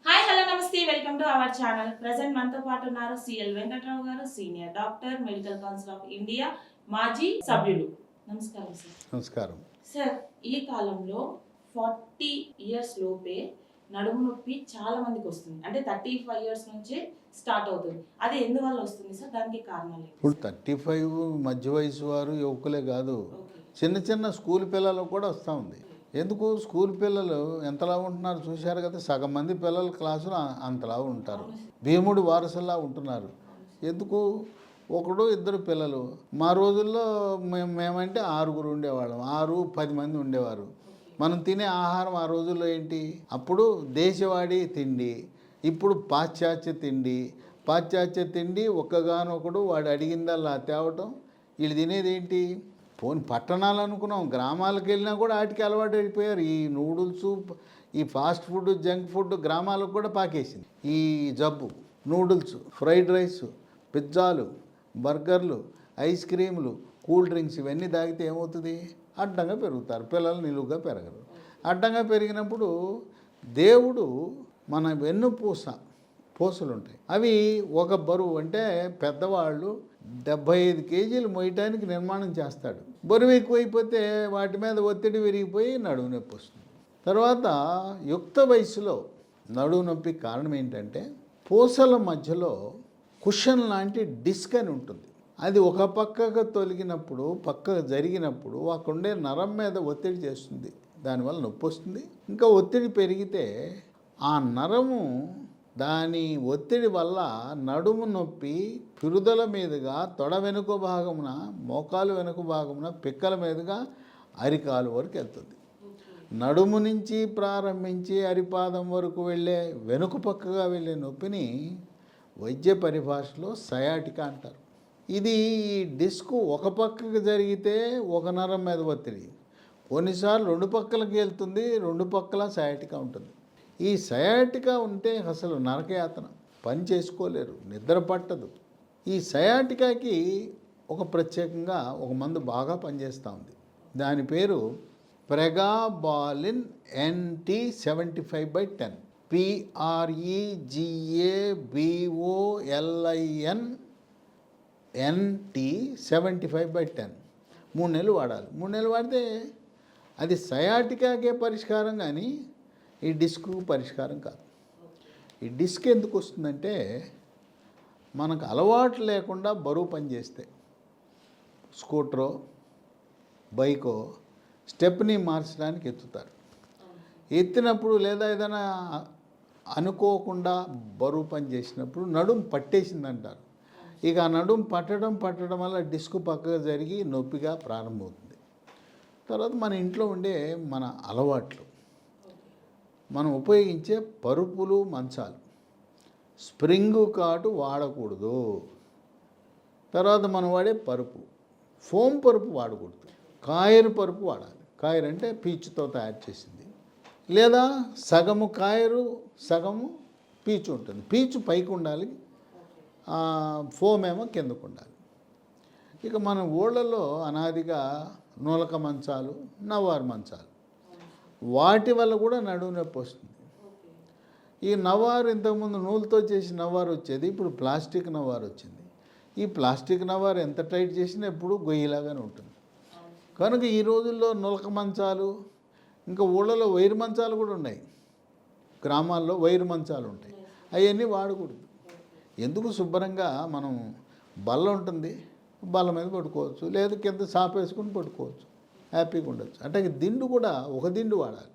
Hi hello నమస్తే welcome to our channel. Present మనతో పాటు ఉన్నారు సిఎల్ వెంకట్రావు గారు, senior doctor, medical council of India మాజీ సభ్యులు. నమస్కారం సార్. నమస్కారం. సార్, ఈ కాలంలో 40 ఇయర్స్ లోపే నడుము నొప్పి చాలా మందికి వస్తుంది. అంటే 35 ఇయర్స్ నుంచే స్టార్ట్ అవుతుంది. అది ఎందువల్ల వస్తుంది సార్? దానికి కారణాలు ఏంటి? ఇప్పుడు 35 మధ్య వయసు వారు యువకులే కాదు, ఓకే. చిన్న చిన్న స్కూల్ పిల్లలకు కూడా వస్తూ ఉంది. ఎందుకు స్కూల్ పిల్లలు ఎంతలా ఉంటున్నారు చూశారు కదా, సగం మంది పిల్లల క్లాసులు అంతలా ఉంటారు, భీముడు వారసులా ఉంటున్నారు. ఎందుకు? ఒకడు ఇద్దరు పిల్లలు. మా రోజుల్లో మేమంటే 6 ఉండేవాళ్ళం, 6-10 మంది ఉండేవారు. మనం తినే ఆహారం ఆ రోజుల్లో ఏంటి? అప్పుడు దేశవాళీ తిండి, ఇప్పుడు పాశ్చాత్య తిండి. పాశ్చాత్య తిండి ఒక్కగానొకడు వాడు అడిగిందల్లా తేవటం. వీళ్ళు తినేది ఏంటి? పోనీ పట్టణాలు అనుకున్నాం, గ్రామాలకు వెళ్ళినా కూడా వాటికి అలవాటు అయిపోయారు. ఈ నూడిల్స్, ఈ ఫాస్ట్ ఫుడ్, జంక్ ఫుడ్ గ్రామాలకు కూడా పాకేసింది. ఈ జబ్బు నూడిల్స్, ఫ్రైడ్ రైస్, పిజ్జాలు, బర్గర్లు, ఐస్ క్రీములు, కూల్ డ్రింక్స్ ఇవన్నీ తాగితే ఏమవుతుంది? అడ్డంగా పెరుగుతారు పిల్లలు, నిలువుగా పెరగరు. అడ్డంగా పెరిగినప్పుడు దేవుడు మన పూసలు ఉంటాయి, అవి ఒక బరువు అంటే పెద్దవాళ్ళు 75 కేజీలు మోయటానికి నిర్మాణం చేస్తాడు. బరువు ఎక్కువైపోతే వాటి మీద ఒత్తిడి విరిగిపోయి నడుము నొప్పి వస్తుంది. తర్వాత యుక్త వయసులో నడుము నొప్పి కారణం ఏంటంటే పూసల మధ్యలో కుషన్ లాంటి డిస్క్ అని ఉంటుంది. అది ఒక పక్కకు తొలగినప్పుడు, పక్కకు జరిగినప్పుడు అక్కడుండే నరం మీద ఒత్తిడి చేస్తుంది, దానివల్ల నొప్పి వస్తుంది. ఇంకా ఒత్తిడి పెరిగితే ఆ నరము దాని ఒత్తిడి వల్ల నడుము నొప్పి పిరుదల మీదుగా తొడ వెనుక భాగమున, మోకాలు వెనుక భాగమున, పిక్కల మీదుగా అరికాలు వరకు వెళ్తుంది. నడుము నుంచి ప్రారంభించి అరిపాదం వరకు వెళ్ళే వెనుక పక్కగా వెళ్ళే నొప్పిని వైద్య పరిభాషలో సయాటికా అంటారు. ఇది ఈ డిస్క్ ఒక పక్కకు జరిగితే ఒక నరం మీద ఒత్తిడి, కొన్నిసార్లు 2 పక్కలకి వెళ్తుంది, 2 పక్కల సయాటికా ఉంటుంది. ఈ సయాటికా ఉంటే అసలు నరకయాతన, పని చేసుకోలేరు, నిద్ర పట్టదు. ఈ సయాటికాకి ఒక ప్రత్యేకంగా ఒక మందు బాగా పనిచేస్తూ ఉంది. దాని పేరు ప్రెగాబాలిన్ NT75/10, PREGABOLIN NT75/10. 3 నెలలు వాడాలి. 3 నెలలు వాడితే అది సయాటికాకే పరిష్కారం, కానీ ఈ డిస్క్ పరిష్కారం కాదు. ఈ డిస్క్ ఎందుకు వస్తుందంటే మనకు అలవాటు లేకుండా బరువు పని చేస్తే, స్కూటరో బైకో స్టెప్ని మార్చడానికి ఎత్తుతారు. ఎత్తినప్పుడు లేదా ఏదైనా అనుకోకుండా బరువు పని చేసినప్పుడు నడుము పట్టేసిందంటారు. ఇక ఆ నడుము పట్టడం వల్ల డిస్క్ పక్కగా జరిగి నొప్పిగా ప్రారంభమవుతుంది. తర్వాత మన ఇంట్లో ఉండే మన అలవాట్లు, మనం ఉపయోగించే పరుపులు, మంచాలు, స్ప్రింగు కాటు వాడకూడదు. తర్వాత మనం వాడే పరుపు, ఫోమ్ పరుపు వాడకూడదు, కాయరు పరుపు వాడాలి. కాయరు అంటే పీచుతో తయారు చేసింది, లేదా సగము కాయరు సగము పీచు ఉంటుంది. పీచు పైకి ఉండాలి, ఫోమ్ ఏమో కిందకు ఉండాలి. ఇక మన ఊళ్ళలో అనాదిగా నూలక మంచాలు, నవ్వారు మంచాలు, వాటి వల్ల కూడా నడుము నొప్పి వస్తుంది. ఈ నవ్వారు ఇంతకుముందు నూలుతో చేసి నవ్వారు వచ్చేది, ఇప్పుడు ప్లాస్టిక్ నవ్వారు వచ్చింది. ఈ ప్లాస్టిక్ నవ్వారు ఎంత టైట్ చేసినా ఎప్పుడు గొయ్యిలాగానే ఉంటుంది. కనుక ఈ రోజుల్లో నూలక మంచాలు, ఇంకా ఊళ్ళలో వైరు మంచాలు కూడా ఉన్నాయి, గ్రామాల్లో వైరు మంచాలు ఉంటాయి, అవన్నీ వాడకూడదు. ఎందుకు? శుభ్రంగా మనం బల్ల ఉంటుంది, బల్ల మీద పడుకోవచ్చు, లేదా కింద సాపేసుకుని పడుకోవచ్చు, హ్యాపీగా ఉండొచ్చు. అంటే దిండు కూడా ఒక దిండు వాడాలి,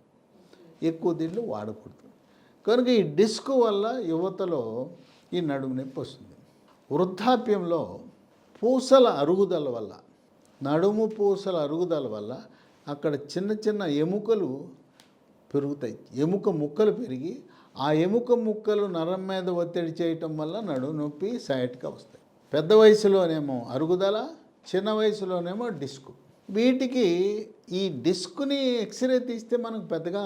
ఎక్కువ దిండు వాడకూడదు. కనుక ఈ డిస్క్ వల్ల యువతలో ఈ నడుము నొప్పి వస్తుంది. వృద్ధాప్యంలో పూసల అరుగుదల వల్ల, నడుము పూసల అరుగుదల వల్ల అక్కడ చిన్న చిన్న ఎముకలు పెరుగుతాయి. ఎముక ముక్కలు పెరిగి ఆ ఎముక ముక్కలు నరం మీద ఒత్తిడి చేయటం వల్ల నడుము నొప్పి, సయాటికా వస్తాయి. పెద్ద వయసులోనేమో అరుగుదల, చిన్న వయసులోనేమో డిస్క్. వీటికి ఈ డిస్క్ని ఎక్స్రే తీస్తే మనకు పెద్దగా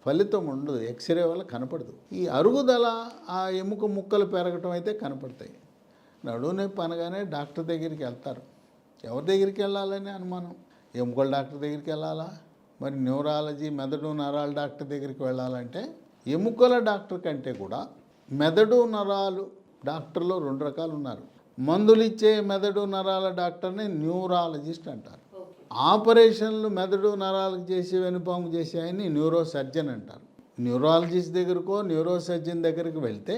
ఫలితం ఉండదు, ఎక్స్రే వల్ల కనపడదు. ఈ అరుగుదల, ఆ ఎముక ముక్కలు పెరగటం అయితే కనపడతాయి. నడుము నొప్పి అనగానే డాక్టర్ దగ్గరికి వెళ్తారు. ఎవరి దగ్గరికి వెళ్ళాలని అనుమానం? ఎముకల డాక్టర్ దగ్గరికి వెళ్ళాలా, మరి న్యూరాలజీ, మెదడు నరాల డాక్టర్ దగ్గరికి వెళ్ళాలంటే ఎముకల డాక్టర్ కంటే కూడా మెదడు నరాలు డాక్టర్లో 2 రకాలు ఉన్నారు. మందులు ఇచ్చే మెదడు నరాల డాక్టర్ని న్యూరాలజిస్ట్ అంటారు. ఆపరేషన్లు మెదడు నరాలకు చేసి వెనుపాము చేసే ఆయన్ని న్యూరో సర్జన్ అంటారు. న్యూరాలజిస్ట్ దగ్గరకో న్యూరో సర్జన్ దగ్గరికి వెళ్తే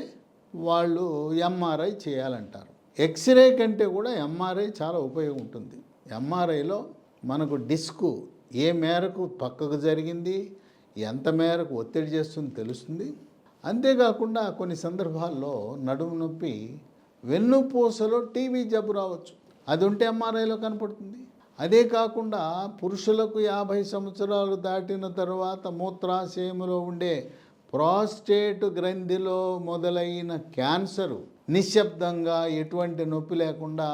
వాళ్ళు ఎంఆర్ఐ చేయాలంటారు. ఎక్స్రే కంటే కూడా ఎంఆర్ఐ చాలా ఉపయోగం ఉంటుంది. ఎంఆర్ఐలో మనకు డిస్కు ఏ మేరకు పక్కకు జరిగింది, ఎంత మేరకు ఒత్తిడి చేస్తుందో తెలుస్తుంది. అంతేకాకుండా కొన్ని సందర్భాల్లో నడుము నొప్పి వెన్నుపూసలో టీబీ జబ్బు రావచ్చు, అది ఉంటే ఎంఆర్ఐలో కనపడుతుంది. అదే కాకుండా పురుషులకు 50 సంవత్సరాలు దాటిన తర్వాత మూత్రాశయములో ఉండే ప్రాస్టేట్ గ్రంథిలో మొదలైన క్యాన్సరు నిశ్శబ్దంగా ఎటువంటి నొప్పి లేకుండా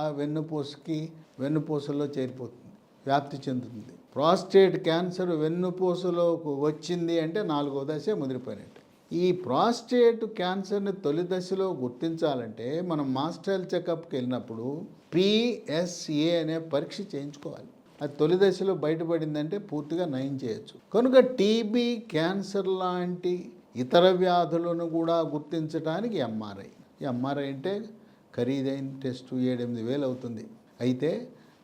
వెన్నుపూసలో చేరిపోతుంది, వ్యాప్తి చెందుతుంది. ప్రాస్టేట్ క్యాన్సర్ వెన్నుపూసలోకి వచ్చింది అంటే 4వ దశ ముదిరిపోయినట్టు. ఈ ప్రాస్టేట్ క్యాన్సర్ని తొలి దశలో గుర్తించాలంటే మనం మాస్టర్ చెకప్కి వెళ్ళినప్పుడు PSA అనే పరీక్ష చేయించుకోవాలి. అది తొలి దశలో బయటపడిందంటే పూర్తిగా నయం చేయొచ్చు. కనుక టీబీ, క్యాన్సర్ లాంటి ఇతర వ్యాధులను కూడా గుర్తించడానికి ఎంఆర్ఐ అంటే ఖరీదైన టెస్టు 7-8 వేలు అవుతుంది. అయితే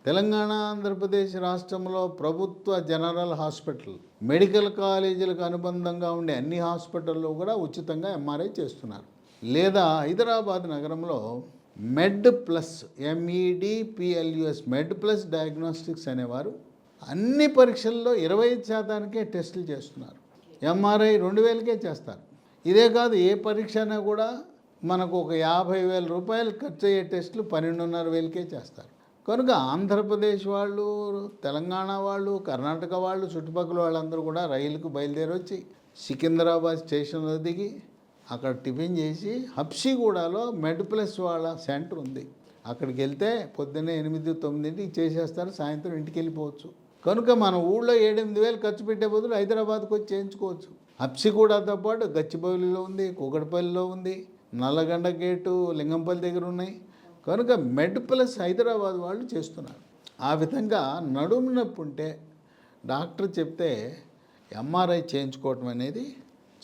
తెలంగాణ, ఆంధ్రప్రదేశ్ రాష్ట్రంలో ప్రభుత్వ జనరల్ హాస్పిటల్, మెడికల్ కాలేజీలకు అనుబంధంగా ఉండే అన్ని హాస్పిటల్లో కూడా ఉచితంగా ఎంఆర్ఐ చేస్తున్నారు. లేదా హైదరాబాద్ నగరంలో మెడ్ ప్లస్ MEDPLUS మెడ్ ప్లస్ డయాగ్నోస్టిక్స్ అనేవారు అన్ని పరీక్షల్లో 25%కే టెస్టులు చేస్తున్నారు. ఎంఆర్ఐ 2,000కే చేస్తారు. ఇదే కాదు, ఏ పరీక్ష అయినా కూడా మనకు ఒక 50,000 రూపాయలు ఖర్చు అయ్యే టెస్టులు 12,500కే చేస్తారు. కనుక ఆంధ్రప్రదేశ్ వాళ్ళు, తెలంగాణ వాళ్ళు, కర్ణాటక వాళ్ళు, చుట్టుపక్కల వాళ్ళందరూ కూడా రైలుకు బయలుదేరి వచ్చి సికింద్రాబాద్ స్టేషన్లో దిగి అక్కడ టిఫిన్ చేసి హబ్సిగూడలో మెడ్ ప్లస్ వాళ్ళ సెంటర్ ఉంది, అక్కడికి వెళ్తే పొద్దున్నే 8-9కి చేసేస్తారు, సాయంత్రం ఇంటికి వెళ్ళిపోవచ్చు. కనుక మన ఊళ్ళో 7-8 వేలు ఖర్చు పెట్టే బదులు హైదరాబాద్కి వచ్చి చేయించుకోవచ్చు. హబ్సిగూడతో పాటు గచ్చిబౌలిలో ఉంది, కూకట్పల్లిలో ఉంది, నల్లగండ గేటు, లింగంపల్లి దగ్గర ఉన్నాయి. కనుక మెడ్ ప్లస్ హైదరాబాద్ వాళ్ళు చేస్తున్నారు. ఆ విధంగా నడుము నొప్పి ఉంటే డాక్టర్ చెప్తే ఎంఆర్ఐ చేయించుకోవటం అనేది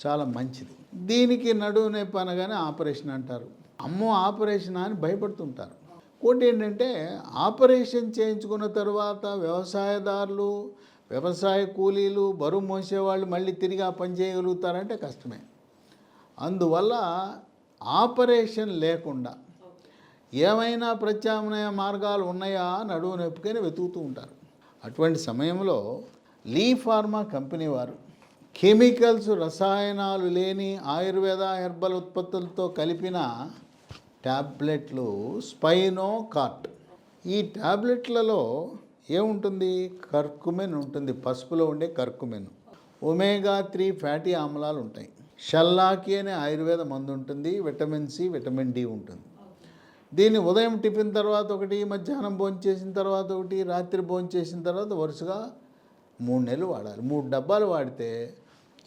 చాలా మంచిది. దీనికి నడుము నొప్పి అనగానే ఆపరేషన్ అంటారు. అమ్మో ఆపరేషన్ అని భయపడుతుంటారు. ఇంకోటి ఏంటంటే ఆపరేషన్ చేయించుకున్న తర్వాత వ్యవసాయదారులు, వ్యవసాయ కూలీలు, బరువు మోసేవాళ్ళు మళ్ళీ తిరిగి ఆ పని చేయగలుగుతారంటే కష్టమే. అందువల్ల ఆపరేషన్ లేకుండా ఏమైనా ప్రత్యామ్నాయ మార్గాలు ఉన్నాయా నడుము నొప్పికని వెతుకుతూ ఉంటారు. అటువంటి సమయంలో లీ ఫార్మా కంపెనీ వారు కెమికల్స్, రసాయనాలు లేని ఆయుర్వేద హెర్బల్ ఉత్పత్తులతో కలిపిన ట్యాబ్లెట్లు స్పైనోకార్ట్. ఈ ట్యాబ్లెట్లలో ఏముంటుంది? కర్కుమెన్ ఉంటుంది, పసుపులో ఉండే కర్కుమెన్. ఒమేగా-3 ఫ్యాటీ ఆమ్లాలు ఉంటాయి. షల్లాకి అనే ఆయుర్వేద మందు ఉంటుంది. విటమిన్ సి, విటమిన్ డి ఉంటుంది. దీన్ని ఉదయం టిఫిన్ తర్వాత ఒకటి, మధ్యాహ్నం భోంచేసిన తర్వాత ఒకటి, రాత్రి భోంచేసిన తర్వాత వరుసగా 3 నెలలు వాడాలి. 3 డబ్బాలు వాడితే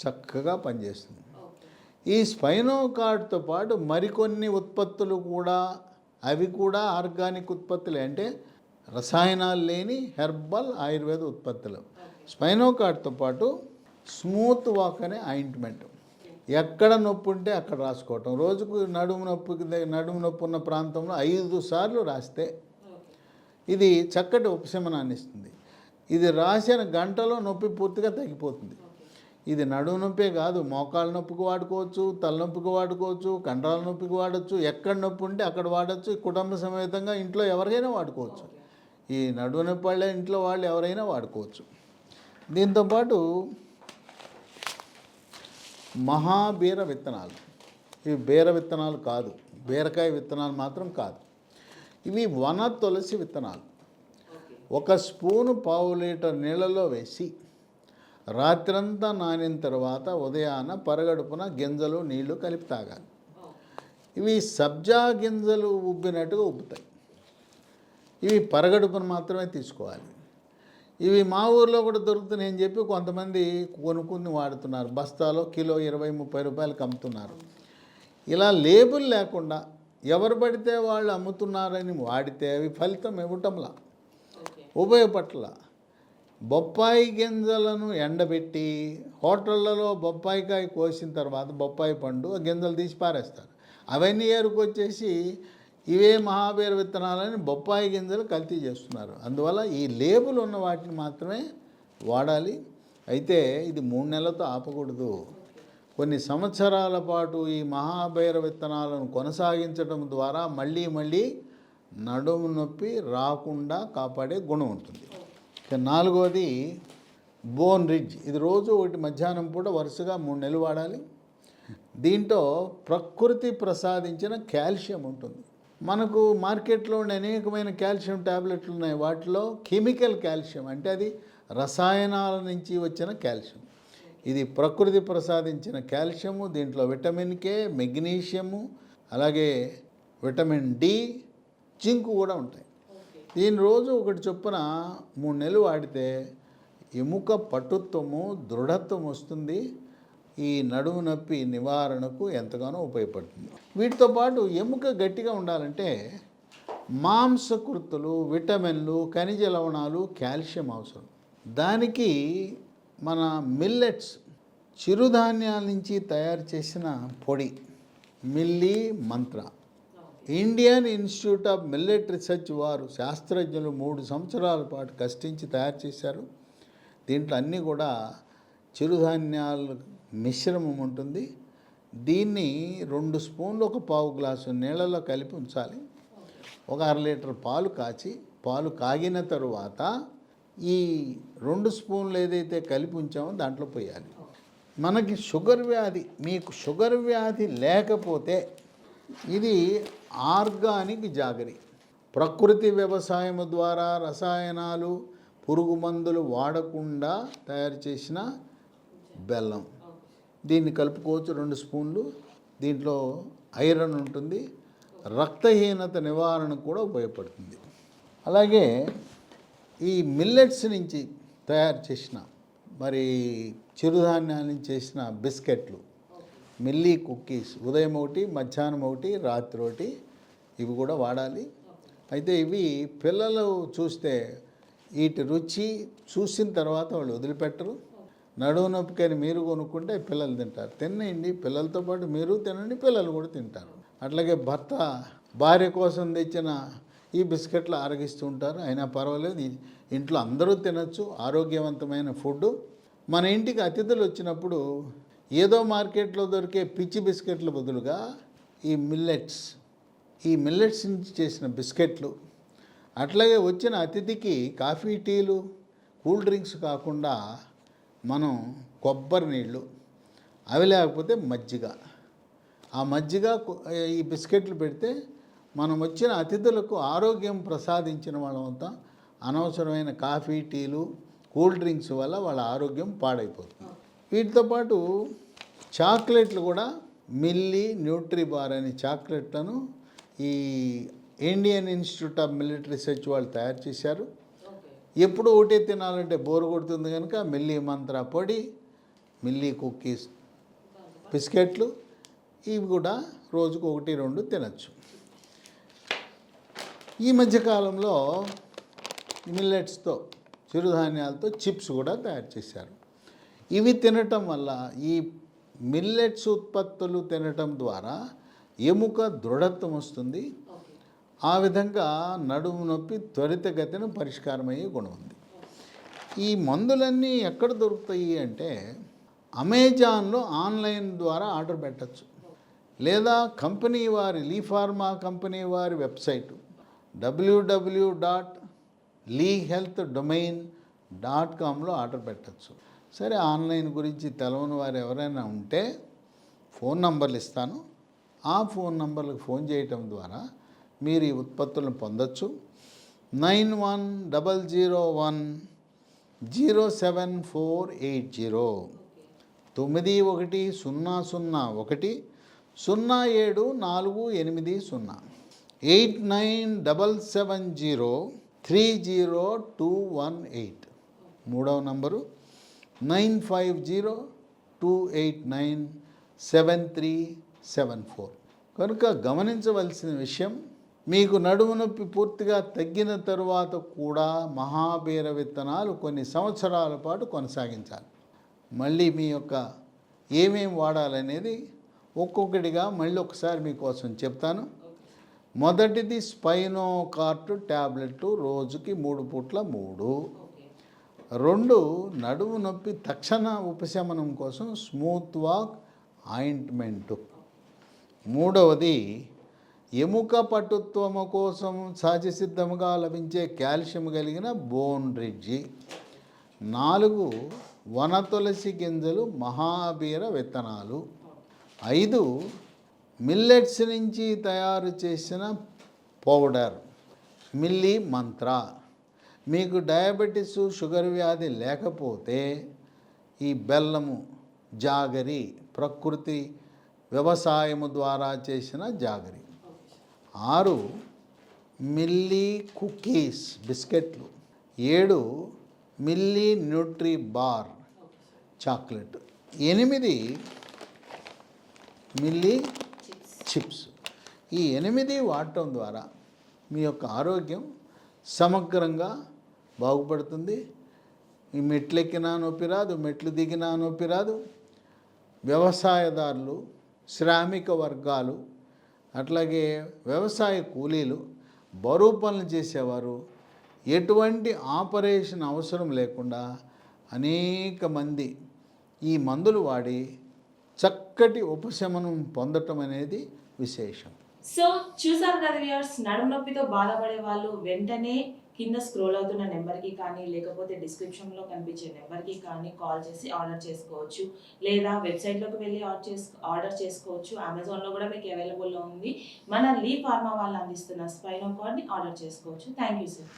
చక్కగా పనిచేస్తుంది. ఈ స్పైనోకార్డ్తో పాటు మరికొన్ని ఉత్పత్తులు కూడా, అవి కూడా ఆర్గానిక్ ఉత్పత్తులే, అంటే రసాయనాలు లేని హెర్బల్ ఆయుర్వేద ఉత్పత్తులు. స్పైనోకార్డ్తో పాటు స్మూత్ వాక్ అనే ఆయింట్మెంట్, ఎక్కడ నొప్పి ఉంటే అక్కడ రాసుకోవటం. రోజుకు నడుము నొప్పి ఉన్న ప్రాంతంలో 5 సార్లు రాస్తే ఇది చక్కటి ఉపశమనాన్ని ఇస్తుంది. ఇది రాసిన గంటలో నొప్పి పూర్తిగా తగ్గిపోతుంది. ఇది నడుము నొప్పే కాదు, మోకాళ్ళ నొప్పికి వాడుకోవచ్చు, తలనొప్పికి వాడుకోవచ్చు, కండరాల నొప్పికి వాడచ్చు, ఎక్కడ నొప్పి ఉంటే అక్కడ వాడచ్చు. కుటుంబ సమేతంగా ఇంట్లో ఎవరికైనా వాడుకోవచ్చు. ఈ నడుము నొప్పి వాళ్ళే ఇంట్లో వాళ్ళు ఎవరైనా వాడుకోవచ్చు. దీంతోపాటు మహాబీర విత్తనాలు, ఇవి బీర విత్తనాలు కాదు, బీరకాయ విత్తనాలు మాత్రం కాదు, ఇవి వన తులసి విత్తనాలు. 1 స్పూను 1/2 లీటర్ నీళ్ళలో వేసి రాత్రంతా నానిన తర్వాత ఉదయాన పరగడుపున గింజలు నీళ్లు కలిపి తాగాలి. ఇవి సబ్జా గింజలు ఉబ్బినట్టుగా ఉబ్బుతాయి. ఇవి పరగడుపున మాత్రమే తీసుకోవాలి. ఇవి మా ఊర్లో కూడా దొరుకుతున్నాయని చెప్పి కొంతమంది కొనుక్కుని వాడుతున్నారు. బస్తాలో కిలో 20-30 రూపాయలకు అమ్ముతున్నారు. ఇలా లేబుల్ లేకుండా ఎవరు పడితే వాళ్ళు అమ్ముతున్నారని వాడితే అవి ఫలితం ఇవ్వటంలా, ఉపయోగపట్ల. బొప్పాయి గింజలను ఎండబెట్టి హోటళ్లలో బొప్పాయికాయ కోసిన తర్వాత బొప్పాయి పండు ఆ గింజలు తీసి పారేస్తారు. అవన్నీ ఏరుకొచ్చేసి ఇవే మహాబీర విత్తనాలని బొప్పాయి గింజలు కల్తీ చేస్తున్నారు. అందువల్ల ఈ లేబుల్ ఉన్న వాటిని మాత్రమే వాడాలి. అయితే ఇది 3 నెలలతో ఆపకూడదు. కొన్ని సంవత్సరాల పాటు ఈ మహాబీర విత్తనాలను కొనసాగించడం ద్వారా మళ్ళీ నడుము నొప్పి రాకుండా కాపాడే గుణం ఉంటుంది. ఇక 4వది బోన్ రిడ్జ్. ఇది రోజు ఒకటి మధ్యాహ్నం పూట వరుసగా 3 నెలలు వాడాలి. దీంట్లో ప్రకృతి ప్రసాదించిన కాల్షియం ఉంటుంది. మనకు మార్కెట్లో అనేకమైన కాల్షియం ట్యాబ్లెట్లు ఉన్నాయి. వాటిలో కెమికల్ కాల్షియం అంటే అది రసాయనాల నుంచి వచ్చిన కాల్షియం. ఇది ప్రకృతి ప్రసాదించిన కాల్షియము. దీంట్లో విటమిన్ కే, మెగ్నీషియము, అలాగే విటమిన్ డి, జింక్ కూడా ఉంటాయి. దీని రోజు ఒకటి చొప్పున 3 నెలలు వాడితే ఎముక పటుత్వము, దృఢత్వం వస్తుంది. ఈ నడుము నొప్పి నివారణకు ఎంతగానో ఉపయోగపడుతుంది. వీటితో పాటు ఎముక గట్టిగా ఉండాలంటే మాంసకృతులు, విటమిన్లు, ఖనిజ లవణాలు, కాల్షియం అవసరం. దానికి మన మిల్లెట్స్, చిరుధాన్యాల నుంచి తయారు చేసిన పొడి milli Mantra, Indian institute of millet research వారు శాస్త్రజ్ఞులు 3 సంవత్సరాల పాటు కష్టించి తయారు చేశారు. దీంట్లో అన్నీ కూడా చిరుధాన్యాల మిశ్రమం ఉంటుంది. దీన్ని 2 స్పూన్లు 1/4 గ్లాసు నీళ్ళలో కలిపి ఉంచాలి. 1/2 లీటర్ పాలు కాచి, పాలు కాగిన తరువాత ఈ 2 స్పూన్లు ఏదైతే కలిపి ఉంచామో దాంట్లో పోయాలి. మనకి షుగర్ వ్యాధి, మీకు షుగర్ వ్యాధి లేకపోతే ఇది ఆర్గానిక్ జాగరి. ప్రకృతి వ్యవసాయం ద్వారా రసాయనాలు, పురుగు మందులు వాడకుండా తయారు చేసిన బెల్లం. దీన్ని కలుపుకోవచ్చు 2 స్పూన్లు. దీంట్లో ఐరన్ ఉంటుంది. రక్తహీనత నివారణ కూడా ఉపయోగపడుతుంది. అలాగే ఈ మిల్లెట్స్ నుంచి తయారు చేసిన మరి చిరుధాన్యాల నుంచి చేసిన బిస్కెట్లు, మిల్లీ కుక్కీస్ ఉదయం ఒకటి, మధ్యాహ్నం ఒకటి, రాత్రి ఒకటి, ఇవి కూడా వాడాలి. అయితే ఇవి పిల్లలు చూస్తే వీటి రుచి చూసిన తర్వాత వాళ్ళు వదిలిపెట్టరు. నడుము నొప్పికని మీరు కొనుక్కుంటే పిల్లలు తింటారు. తినండి, పిల్లలతో పాటు మీరు తినండి, పిల్లలు కూడా తింటారు. అట్లాగే భర్త భార్య కోసం తెచ్చిన ఈ బిస్కెట్లు ఆరగిస్తూ ఉంటారు. అయినా పర్వాలేదు, ఇంట్లో అందరూ తినచ్చు, ఆరోగ్యవంతమైన ఫుడ్. మన ఇంటికి అతిథులు వచ్చినప్పుడు ఏదో మార్కెట్లో దొరికే పిచ్చి బిస్కెట్ల బదులుగా ఈ మిల్లెట్స్ నుంచి చేసిన బిస్కెట్లు, అట్లాగే వచ్చిన అతిథికి కాఫీ, టీలు, కూల్ డ్రింక్స్ కాకుండా మనం కొబ్బరి నీళ్ళు, అవి లేకపోతే మజ్జిగ, ఆ మజ్జిగ ఈ బిస్కెట్లు పెడితే మనం వచ్చిన అతిథులకు ఆరోగ్యం ప్రసాదించిన వాళ్ళంతా. అనవసరమైన కాఫీ, టీలు, కూల్ డ్రింక్స్ వల్ల వాళ్ళ ఆరోగ్యం పాడైపోతుంది. వీటితో పాటు చాక్లెట్లు కూడా మిల్లీ న్యూట్రీబార్ అనే చాక్లెట్లను ఈ Indian institute of millet research వాళ్ళు తయారు చేశారు. ఎప్పుడు ఒకటే తినాలంటే బోరు కొడుతుంది కనుక మిల్లీ మంత్ర పొడి, మిల్లీ కుక్కీస్, బిస్కెట్లు ఇవి కూడా రోజుకు 1-2 తినచ్చు. ఈ మధ్యకాలంలో మిల్లెట్స్తో, చిరుధాన్యాలతో చిప్స్ కూడా తయారు చేశారు. ఇవి తినటం వల్ల, ఈ మిల్లెట్స్ ఉత్పత్తులు తినటం ద్వారా ఎముక దృఢత్వం వస్తుంది. ఆ విధంగా నడుము నొప్పి త్వరితగతిన పరిష్కారమయ్యే గుణం ఉంది. ఈ మందులన్నీ ఎక్కడ దొరుకుతాయి అంటే అమెజాన్లో ఆన్లైన్ ద్వారా ఆర్డర్ పెట్టచ్చు, లేదా కంపెనీ వారి లీఫార్మా కంపెనీ వారి వెబ్సైట్ www.leehealthdomain.comలో ఆర్డర్ పెట్టచ్చు. సరే, ఆన్లైన్ గురించి తెలవని వారు ఎవరైనా ఉంటే ఫోన్ నంబర్లు ఇస్తాను. ఆ ఫోన్ నంబర్లకు ఫోన్ చేయటం ద్వారా మీరు ఈ ఉత్పత్తులను పొందొచ్చు. 9100107480 9100107480 8977030218. మూడవ నంబరు 9502897374. కనుక గమనించవలసిన విషయం, మీకు నడుము నొప్పి పూర్తిగా తగ్గిన తరువాత కూడా మహాబీర విత్తనాలు కొన్ని సంవత్సరాల పాటు కొనసాగించాలి. మళ్ళీ మీ యొక్క ఏమేం వాడాలనేది ఒక్కొక్కటిగా మళ్ళీ ఒకసారి మీకోసం చెప్తాను. మొదటిది స్పైనోకార్ట్ ట్యాబ్లెట్, రోజుకి 3 పూట్ల 3. 2 నడుము నొప్పి తక్షణ ఉపశమనం కోసం స్మూత్ వాక్ ఆయింట్మెంటు. 3వది ఎముక పటుత్వము కోసం సహజసిద్ధముగా లభించే కాల్షియం కలిగిన బోన్ రిడ్జి. 4 వనతులసి గింజలు, మహాబీర విత్తనాలు. 5 మిల్లెట్స్ నుంచి తయారు చేసిన పౌడర్ మిల్లీ మంత్ర. మీకు డయాబెటీసు, షుగర్ వ్యాధి లేకపోతే ఈ బెల్లము జాగరి, ప్రకృతి వ్యవసాయము ద్వారా చేసిన జాగరి. 6 మిల్లీ కుకీస్ బిస్కెట్లు. 7 milli Nutri bar chocolate. 8 milli chips. ఈ 8 వాడటం ద్వారా మీ యొక్క ఆరోగ్యం సమగ్రంగా బాగుపడుతుంది. ఈ మెట్లెక్కినా నొప్పి రాదు, మెట్లు దిగినా నొప్పి రాదు. వ్యవసాయదారులు, శ్రామిక వర్గాలు, అట్లాగే వ్యవసాయ కూలీలు, బరువు పనులు చేసేవారు ఎటువంటి ఆపరేషన్ అవసరం లేకుండా అనేక మంది ఈ మందులు వాడి చక్కటి ఉపశమనం పొందటం అనేది విశేషం. సో చూసారు కదా వ్యూయర్స్, నడుము నొప్పితో బాధపడే వాళ్ళు వెంటనే కింద స్క్రోల్ అవుతున్న నెంబర్కి కానీ లేకపోతే డిస్క్రిప్షన్లో కనిపించే నెంబర్కి కానీ కాల్ చేసి ఆర్డర్ చేసుకోవచ్చు. లేదా వెబ్సైట్లోకి వెళ్ళి ఆర్డర్ చేసుకోవచ్చు. అమెజాన్లో కూడా మీకు అవైలబుల్లో ఉంది. మన లీ ఫార్మా వాళ్ళు అందిస్తున్న స్పైనోకార్డ్ని ఆర్డర్ చేసుకోవచ్చు. Thank you sir.